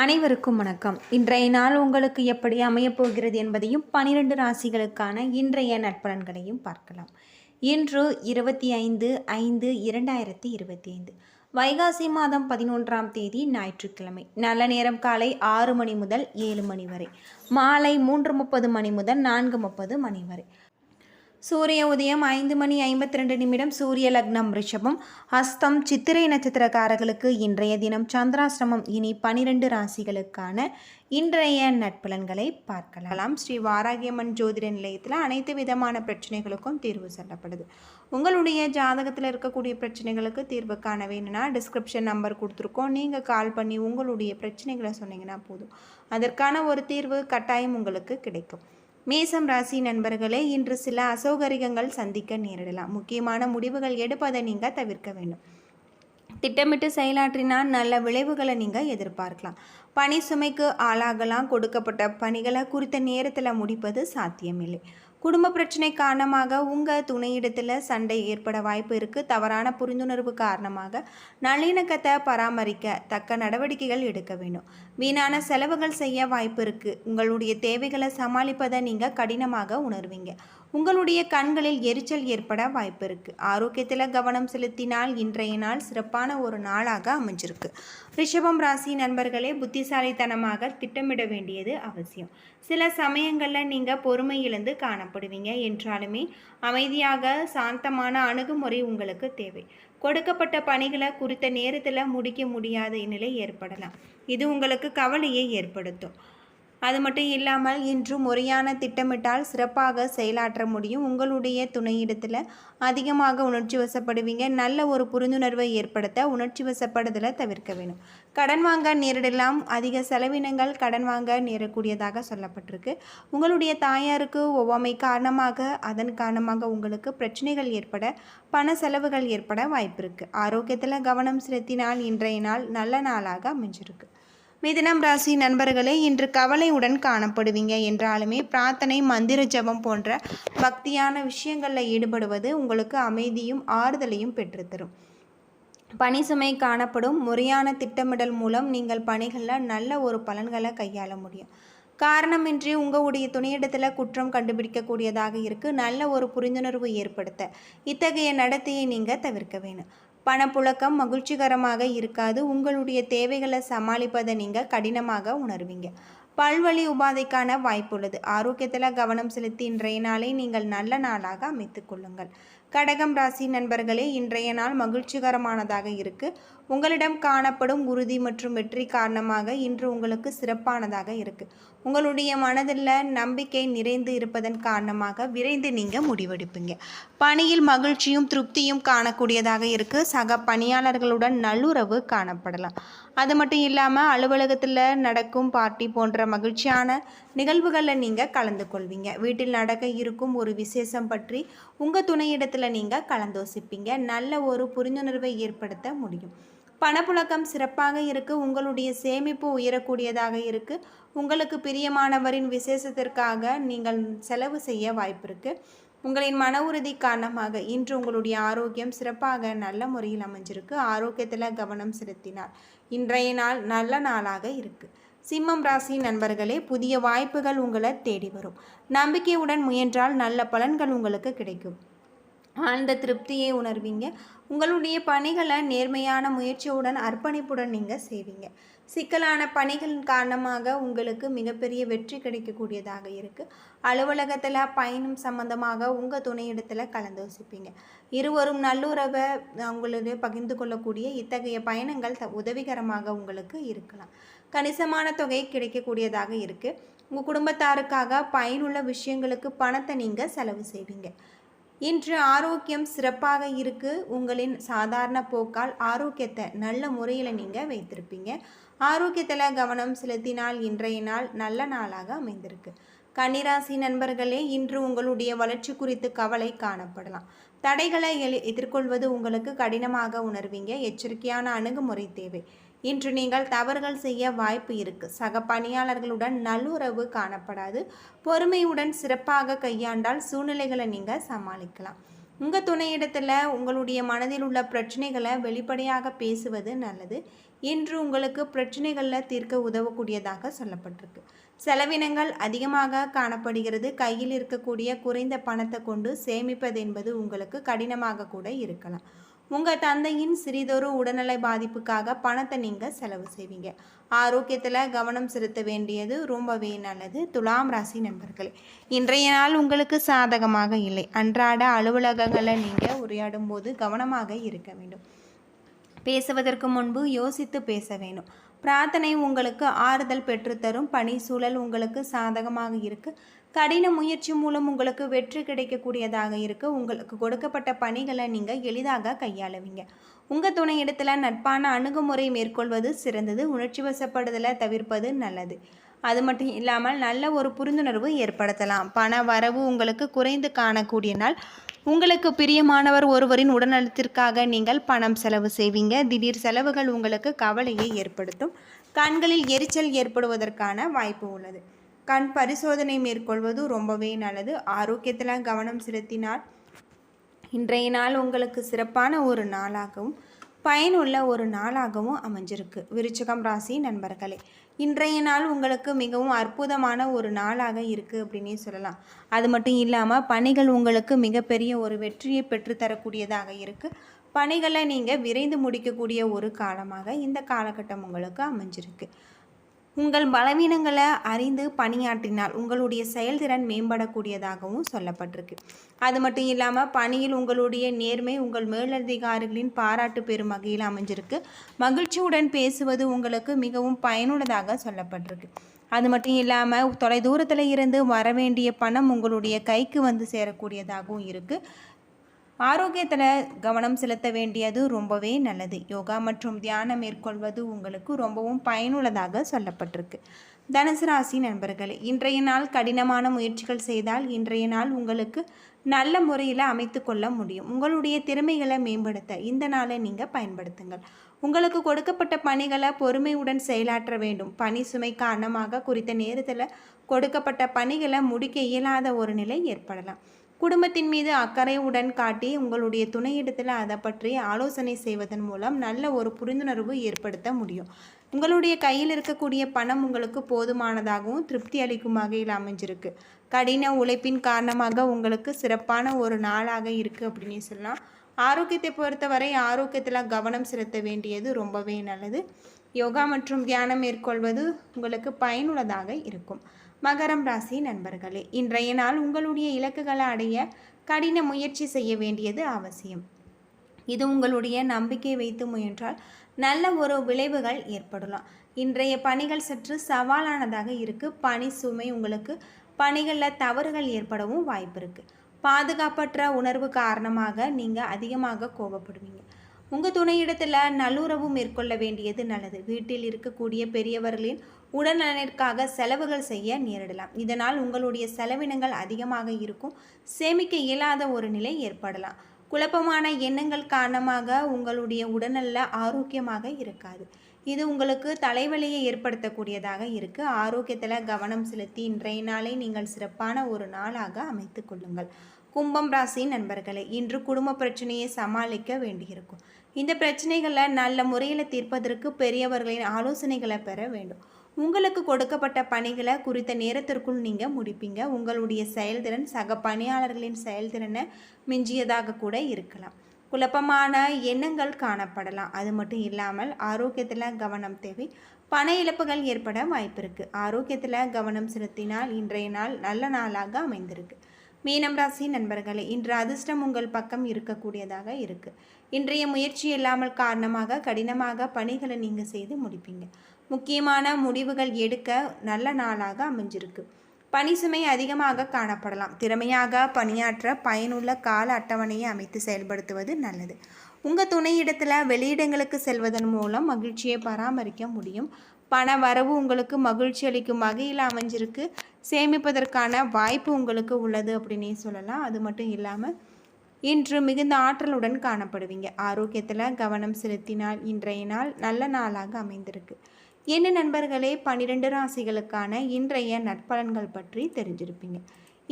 அனைவருக்கும் வணக்கம். இன்றைய நாள் உங்களுக்கு எப்படி அமையப் போகிறது என்பதையும் 12 ராசிகளுக்கான இன்றைய நட்பலன்களையும் பார்க்கலாம். இன்று 25/5/2025 வைகாசி மாதம் 11ஆம் தேதி ஞாயிற்றுக்கிழமை. நல்ல நேரம் காலை 6 மணி முதல் 7 மணி வரை, மாலை 3:30 மணி முதல் 4:30 மணி வரை. சூரிய உதயம் 5:52 சூரிய லக்னம் ரிஷபம். ஹஸ்தம் சித்திரை நட்சத்திரக்காரர்களுக்கு இன்றைய தினம் சந்திராசிரமம். இனி 12 ராசிகளுக்கான இன்றைய நட்பலன்களை பார்க்கலாம். ஸ்ரீ வாராகியம்மன் ஜோதிட நிலையத்தில் அனைத்து விதமான பிரச்சனைகளுக்கும் தீர்வு சொல்லப்படுது. உங்களுடைய ஜாதகத்தில் இருக்கக்கூடிய பிரச்சனைகளுக்கு தீர்வு காண வேணும்னா டிஸ்கிரிப்ஷன் நம்பர் கொடுத்துருக்கோம். நீங்கள் கால் பண்ணி உங்களுடைய பிரச்சனைகளை சொன்னீங்கன்னா போதும், அதற்கான ஒரு தீர்வு கட்டாயம் உங்களுக்கு கிடைக்கும். மேசம் ராசி நண்பர்களே, இன்று சில அசௌகரியங்கள் சந்திக்க நேரிடலாம். முக்கியமான முடிவுகள் எடுப்பதை நீங்கள் தவிர்க்க வேண்டும். திட்டமிட்டு செயலாற்றினால் நல்ல விளைவுகளை நீங்கள் எதிர்பார்க்கலாம். பணி சுமைக்கு ஆளாகலாம். கொடுக்கப்பட்ட பணிகளை குறித்த நேரத்தில் முடிப்பது சாத்தியமில்லை. குடும்ப பிரச்சனை காரணமாக உங்கள் துணையிடத்தில் சண்டை ஏற்பட வாய்ப்பு இருக்குது. தவறான புரிந்துணர்வு காரணமாக நல்லிணக்கத்தை பராமரிக்க தக்க நடவடிக்கைகள் எடுக்க வேண்டும். வீணான செலவுகள் செய்ய வாய்ப்பு இருக்குது. உங்களுடைய தேவைகளை சமாளிப்பதை நீங்கள் கடினமாக உணர்வீங்க. உங்களுடைய கண்களில் எரிச்சல் ஏற்பட வாய்ப்பு இருக்குது. ஆரோக்கியத்தில் கவனம் செலுத்தினால் இன்றைய நாள் சிறப்பான ஒரு நாளாக அமைஞ்சிருக்கு. ரிஷபம் ராசி நண்பர்களே, புத்திசாலித்தனமாக திட்டமிட வேண்டியது அவசியம். சில சமயங்களில் நீங்கள் பொறுமை இழந்து காணப்படுவீங்க. என்றாலுமே அமைதியாக சாந்தமான அணுகுமுறை உங்களுக்கு தேவை. கொடுக்கப்பட்ட பணிகளை குறித்த நேரத்தில் முடிக்க முடியாத நிலை ஏற்படலாம். இது உங்களுக்கு கவலையை ஏற்படுத்தும். அது மட்டும் இல்லாமல் இன்று முறையான திட்டமிட்டால் சிறப்பாக செயலாற்ற முடியும். உங்களுடைய துணையிடத்தில் அதிகமாக உணர்ச்சி வசப்படுவீங்க. நல்ல ஒரு புரிந்துணர்வை ஏற்படுத்த உணர்ச்சி வசப்படுதலை தவிர்க்க வேணும். கடன் வாங்க நேரிடலாம். அதிக செலவினங்கள் கடன் வாங்க நேரக்கூடியதாக சொல்லப்பட்டிருக்கு. உங்களுடைய தாயாருக்கு ஒவ்வாமை காரணமாக அதன் காரணமாக உங்களுக்கு பிரச்சனைகள் ஏற்பட, பண செலவுகள் ஏற்பட வாய்ப்பு இருக்குது. ஆரோக்கியத்தில் கவனம் செலுத்தினால் இன்றைய நாள் நல்ல நாளாக அமைஞ்சிருக்கு. மிதுனம் ராசி நண்பர்களே, இன்று கவலையுடன் காணப்படுவீங்க. என்றாலுமே பிரார்த்தனை, மந்திர ஜபம் போன்ற பக்தியான விஷயங்களில் ஈடுபடுவது உங்களுக்கு அமைதியும் ஆறுதலையும் பெற்றுத்தரும். பணி சுமை காணப்படும். முறையான திட்டமிடல் மூலம் நீங்கள் பணிகளில் நல்ல ஒரு பலன்களை கையாள முடியும். காரணமின்றி உங்களுடைய துணையிடத்தில் குற்றம் கண்டுபிடிக்கக்கூடியதாக இருக்குது. நல்ல ஒரு புரிந்துணர்வு ஏற்படுத்த இத்தகைய நடத்தையை நீங்கள் தவிர்க்க வேணும். பணப்புழக்கம் மகிழ்ச்சிகரமாக இருக்காது. உங்களுடைய தேவைகளை சமாளிப்பதை நீங்கள் கடினமாக உணர்வீங்க. பல்வழி உபாதைக்கான வாய்ப்புள்ளது. ஆரோக்கியத்தில் கவனம் செலுத்தி இன்றைய நாளை நீங்கள் நல்ல நாளாக அமைத்து கொள்ளுங்கள். கடகம் ராசி நண்பர்களே, இன்றைய நாள் மகிழ்ச்சிகரமானதாக இருக்குது. உங்களிடம் காணப்படும் உறுதி மற்றும் வெற்றி காரணமாக இன்று உங்களுக்கு சிறப்பானதாக இருக்குது. உங்களுடைய மனதில் நம்பிக்கை நிறைந்து இருப்பதன் காரணமாக விரைந்து நீங்கள் முடிவெடுப்பீங்க. பணியில் மகிழ்ச்சியும் திருப்தியும் காணக்கூடியதாக இருக்குது. சக பணியாளர்களுடன் நல்லுறவு காணப்படலாம். அது மட்டும் இல்லாமல் அலுவலகத்தில் நடக்கும் பார்ட்டி போன்ற மகிழ்ச்சியான நிகழ்வுகளில் நீங்கள் கலந்து கொள்வீங்க. வீட்டில் நடக்க இருக்கும் ஒரு விசேஷம் பற்றி உங்கள் துணையிடத்தில் நீங்கள் கலந்தோசிப்பீங்க. நல்ல ஒரு புரிந்துணர்வை ஏற்படுத்த முடியும். பணப்புழக்கம் சிறப்பாக இருக்குது. உங்களுடைய சேமிப்பு உயரக்கூடியதாக இருக்குது. உங்களுக்கு பிரியமானவரின் விசேஷத்திற்காக நீங்கள் செலவு செய்ய வாய்ப்பு இருக்குது. உங்களின் மன உறுதி காரணமாக இன்று உங்களுடைய ஆரோக்கியம் சிறப்பாக நல்ல முறையில் அமைஞ்சிருக்கு. ஆரோக்கியத்தில் கவனம் செலுத்தினார் இன்றைய நாள் நல்ல நாளாக இருக்குது. சிம்மம் ராசி நண்பர்களே, புதிய வாய்ப்புகள் உங்களை தேடி வரும். நம்பிக்கையுடன் முயன்றால் நல்ல பலன்கள் உங்களுக்கு கிடைக்கும். ஆழ்ந்த திருப்தியை உணர்வீங்க. உங்களுடைய பணிகளை நேர்மையான முயற்சியுடன் அர்ப்பணிப்புடன் நீங்கள் செய்வீங்க. சிக்கலான பணிகளின் காரணமாக உங்களுக்கு மிகப்பெரிய வெற்றி கிடைக்கக்கூடியதாக இருக்குது. அலுவலகத்தில் பயணம் சம்பந்தமாக உங்கள் துணையிடத்தில் கலந்தோசிப்பீங்க. இருவரும் நல்லுறவை உங்களுடைய பகிர்ந்து கொள்ளக்கூடிய இத்தகைய பயணங்கள் உதவிகரமாக உங்களுக்கு இருக்கலாம். கணிசமான தொகை கிடைக்கக்கூடியதாக இருக்குது. உங்கள் குடும்பத்தாருக்காக பயனுள்ள விஷயங்களுக்கு பணத்தை நீங்கள் செலவு செய்வீங்க. இன்று ஆரோக்கியம் சிறப்பாக இருக்குது. உங்களின் சாதாரண போக்கால் ஆரோக்கியத்தை நல்ல முறையில் நீங்கள் வைத்திருப்பீங்க. ஆரோக்கியத்தில் கவனம் செலுத்தினால் இன்றைய நாள் நல்ல நாளாக அமைந்திருக்கு. கன்னிராசி நண்பர்களே, இன்று உங்களுடைய வளர்ச்சி குறித்து கவலை காணப்படலாம். தடைகளை எதிர்கொள்வது உங்களுக்கு கடினமாக உணர்வீங்க. எச்சரிக்கையான அணுகுமுறை தேவை. இன்று நீங்கள் தவறுகள் செய்ய வாய்ப்பு இருக்குது. சக பணியாளர்களுடன் நல்லுறவு காணப்படாது. பொறுமையுடன் சிறப்பாக கையாண்டால் சூழ்நிலைகளை நீங்கள் சமாளிக்கலாம். உங்கள் துணையிடத்தில் உங்களுடைய மனதில் உள்ள பிரச்சனைகளை வெளிப்படையாக பேசுவது நல்லது. இன்று உங்களுக்கு பிரச்சனைகளில் தீர்க்க உதவக்கூடியதாக சொல்லப்பட்டிருக்கு. செலவினங்கள் அதிகமாக காணப்படுகிறது. கையில் இருக்கக்கூடிய குறைந்த பணத்தை கொண்டு சேமிப்பது என்பது உங்களுக்கு கடினமாக கூட இருக்கலாம். உங்கள் தந்தையின் சிறிதொரு உடல்நலை பாதிப்புக்காக பணத்தை நீங்கள் செலவு செய்வீங்க. ஆரோக்கியத்தில் கவனம் செலுத்த வேண்டியது ரொம்பவே நல்லது. துலாம் ராசி நண்பர்களே, இன்றைய நாள் உங்களுக்கு சாதகமாக இல்லை. அன்றாட அலுவலகங்களை நீங்கள் உரையாடும் போது கவனமாக இருக்க வேண்டும். பேசுவதற்கு முன்பு யோசித்து பேச வேண்டும். பிரார்த்தனை உங்களுக்கு ஆறுதல் பெற்றுத்தரும். பணி சூழல் உங்களுக்கு சாதகமாக இருக்குது. கடின முயற்சி மூலம் உங்களுக்கு வெற்றி கிடைக்கக்கூடியதாக இருக்குது. உங்களுக்கு கொடுக்கப்பட்ட பணிகளை நீங்கள் எளிதாக கையாளுவீங்க. உங்கள் துணை இடத்துல நட்பான அணுகுமுறை மேற்கொள்வது சிறந்தது. உணர்ச்சி வசப்படுதலை தவிர்ப்பது நல்லது. அது மட்டும் இல்லாமல் நல்ல ஒரு புரிந்துணர்வு ஏற்படுத்தலாம். பண வரவு உங்களுக்கு குறைந்து காணக்கூடிய நாள். உங்களுக்கு பிரியமானவர் ஒருவரின் உடல்நலத்திற்காக நீங்கள் பணம் செலவு செய்வீங்க. திடீர் செலவுகள் உங்களுக்கு கவலையை ஏற்படுத்தும். கண்களில் எரிச்சல் ஏற்படுவதற்கான வாய்ப்பு உள்ளது. கண் பரிசோதனை மேற்கொள்வது ரொம்பவே நல்லது. ஆரோக்கியத்தில் கவனம் செலுத்தினால் இன்றைய நாள் உங்களுக்கு சிறப்பான ஒரு நாளாகவும் பயனுள்ள ஒரு நாளாகவும் அமைஞ்சிருக்கு. விருச்சிகம் ராசி நண்பர்களே, இன்றைய நாள் உங்களுக்கு மிகவும் அற்புதமான ஒரு நாளாக இருக்குது அப்படின்னே சொல்லலாம். அது மட்டும் இல்லாமல் பணிகள் உங்களுக்கு மிகப்பெரிய ஒரு வெற்றியை பெற்றுத்தரக்கூடியதாக இருக்குது. பணிகளை நீங்கள் விரைந்து முடிக்கக்கூடிய ஒரு காலமாக இந்த காலகட்டம் உங்களுக்கு அமைஞ்சிருக்கு. உங்கள் பலவீனங்களை அறிந்து பணியாற்றினால் உங்களுடைய செயல்திறன் மேம்படக்கூடியதாகவும் சொல்லப்பட்டிருக்கு. அது மட்டும் இல்லாமல் பணியில் உங்களுடைய நேர்மை உங்கள் மேலதிகாரிகளின் பாராட்டு பெறும் வகையில் அமைஞ்சிருக்கு. மகிழ்ச்சியுடன் பேசுவது உங்களுக்கு மிகவும் பயனுள்ளதாக சொல்லப்பட்டிருக்கு. அது மட்டும் இல்லாமல் தொலைதூரத்தில் இருந்து வர வேண்டிய பணம் உங்களுடைய கைக்கு வந்து சேரக்கூடியதாகவும் இருக்குது. ஆரோக்கியத்தில் கவனம் செலுத்த வேண்டியது ரொம்பவே நல்லது. யோகா மற்றும் தியானம் மேற்கொள்வது உங்களுக்கு ரொம்பவும் பயனுள்ளதாக சொல்லப்பட்டிருக்கு. தனுசு ராசி நண்பர்களே, இன்றைய நாள் கடினமான முயற்சிகள் செய்தால் இன்றைய நாள் உங்களுக்கு நல்ல முறையில் அமைத்து கொள்ள முடியும். உங்களுடைய திறமைகளை மேம்படுத்த இந்த நாளை நீங்கள் பயன்படுத்துங்கள். உங்களுக்கு கொடுக்கப்பட்ட பணிகளை பொறுமையுடன் செயலாற்ற வேண்டும். பணி சுமை காரணமாக குறித்த நேரத்தில் கொடுக்கப்பட்ட பணிகளை முடிக்க இயலாத ஒரு நிலை ஏற்படலாம். குடும்பத்தின் மீது அக்கறையுடன் காட்டி உங்களுடைய துணையிடத்தில் அதை பற்றி ஆலோசனை செய்வதன் மூலம் நல்ல ஒரு புரிந்துணர்வு ஏற்படுத்த முடியும். உங்களுடைய கையில் இருக்கக்கூடிய பணம் உங்களுக்கு போதுமானதாகவும் திருப்தி அளிக்கும் வகையில் அமைஞ்சிருக்கு. கடின உழைப்பின் காரணமாக உங்களுக்கு சிறப்பான ஒரு நாளாக இருக்குது அப்படின்னு சொல்லலாம். ஆரோக்கியத்தை பொறுத்தவரை ஆரோக்கியத்தில் கவனம் செலுத்த வேண்டியது ரொம்பவே நல்லது. யோகா மற்றும் தியானம் மேற்கொள்வது உங்களுக்கு பயனுள்ளதாக இருக்கும். மகரம் ராசி நண்பர்களே, இன்றைய நாள் உங்களுடைய இலக்குகளை அடைய கடின முயற்சி செய்ய வேண்டியது அவசியம். இது உங்களுடைய நம்பிக்கை வைத்து முயன்றால் நல்ல ஒரு விளைவுகள் ஏற்படலாம். இன்றைய பணிகள் சற்று சவாலானதாக இருக்குது. பணி சுமை உங்களுக்கு பணிகளில் தவறுகள் ஏற்படவும் வாய்ப்பு இருக்குது. பாதுகாப்பற்ற உணர்வு காரணமாக நீங்கள் அதிகமாக கோபப்படுவீங்க. உங்கள் துணையிடத்தில் நல்லுறவு மேற்கொள்ள வேண்டியது நல்லது. வீட்டில் இருக்கக்கூடிய பெரியவர்களின் உடல்நலனிற்காக செலவுகள் செய்ய நேரிடலாம். இதனால் உங்களுடைய செலவினங்கள் அதிகமாக இருக்கும். சேமிக்க இயலாத ஒரு நிலை ஏற்படலாம். குழப்பமான எண்ணங்கள் காரணமாக உங்களுடைய உடல்நல ஆரோக்கியமாக இருக்காது. இது உங்களுக்கு தலைவலியை ஏற்படுத்தக்கூடியதாக இருக்குது. ஆரோக்கியத்தில் கவனம் செலுத்தி இன்றைய நாளை நீங்கள் சிறப்பான ஒரு நாளாக அமைத்து கொள்ளுங்கள். கும்பம் ராசி நண்பர்களே, இன்று குடும்ப பிரச்சனையை சமாளிக்க வேண்டியிருக்கும். இந்த பிரச்சனைகளை நல்ல முறையில் தீர்ப்பதற்கு பெரியவர்களின் ஆலோசனைகளை பெற வேண்டும். உங்களுக்கு கொடுக்கப்பட்ட பணிகளை குறித்த நேரத்திற்குள் நீங்கள் முடிப்பீங்க. உங்களுடைய செயல்திறன் சக பணியாளர்களின் செயல்திறனை மிஞ்சியதாக கூட இருக்கலாம். குழப்பமான எண்ணங்கள் காணப்படலாம். அது மட்டும் இல்லாமல் ஆரோக்கியத்தில் கவனம் தேவை. பண இழப்புகள் ஏற்பட வாய்ப்பு இருக்குது. ஆரோக்கியத்தில் கவனம் செலுத்தினால் இன்றைய நாள் நல்ல நாளாக அமைந்திருக்கு. மீனம் ராசி நண்பர்களே, இன்று அதிர்ஷ்டம் உங்கள் பக்கம் இருக்கக்கூடியதாக இருக்குது. இன்றைய முயற்சி இல்லாமல் காரணமாக கடினமாக பணிகளை நீங்கள் செய்து முடிப்பீங்க. முக்கியமான முடிவுகள் எடுக்க நல்ல நாளாக அமைஞ்சிருக்கு. பணி சுமை அதிகமாக காணப்படலாம். திறமையாக பணியாற்ற பயனுள்ள கால அட்டவணையை அமைத்து செயல்படுத்துவது நல்லது. உங்கள் துணையிடத்தில் வெளியிடங்களுக்கு செல்வதன் மூலம் மகிழ்ச்சியை பராமரிக்க முடியும். பண வரவு உங்களுக்கு மகிழ்ச்சி அளிக்கும் வகையில் அமைஞ்சிருக்கு. சேமிப்பதற்கான வாய்ப்பு உங்களுக்கு உள்ளது அப்படின்னே சொல்லலாம். அது மட்டும் இல்லாமல் இன்று மிகுந்த ஆற்றலுடன் காணப்படுவீங்க. ஆரோக்கியத்தில் கவனம் செலுத்தினால் இன்றைய நாள் நல்ல நாளாக அமைந்திருக்கு. என்ன நண்பர்களே, 12 ராசிகளுக்கான இன்றைய நற்பலன்கள் பற்றி தெரிஞ்சிருப்பீங்க.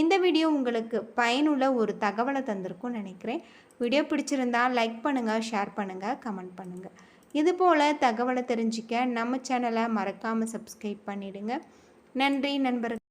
இந்த வீடியோ உங்களுக்கு பயனுள்ள ஒரு தகவலை தந்திருக்கும்னு நினைக்கிறேன். வீடியோ பிடிச்சிருந்தால் லைக் பண்ணுங்கள், ஷேர் பண்ணுங்கள், கமெண்ட் பண்ணுங்கள். இதுபோல் தகவலை தெரிஞ்சிக்க நம்ம சேனலை மறக்காமல் சப்ஸ்கிரைப் பண்ணிவிடுங்க. நன்றி நண்பர்கள்.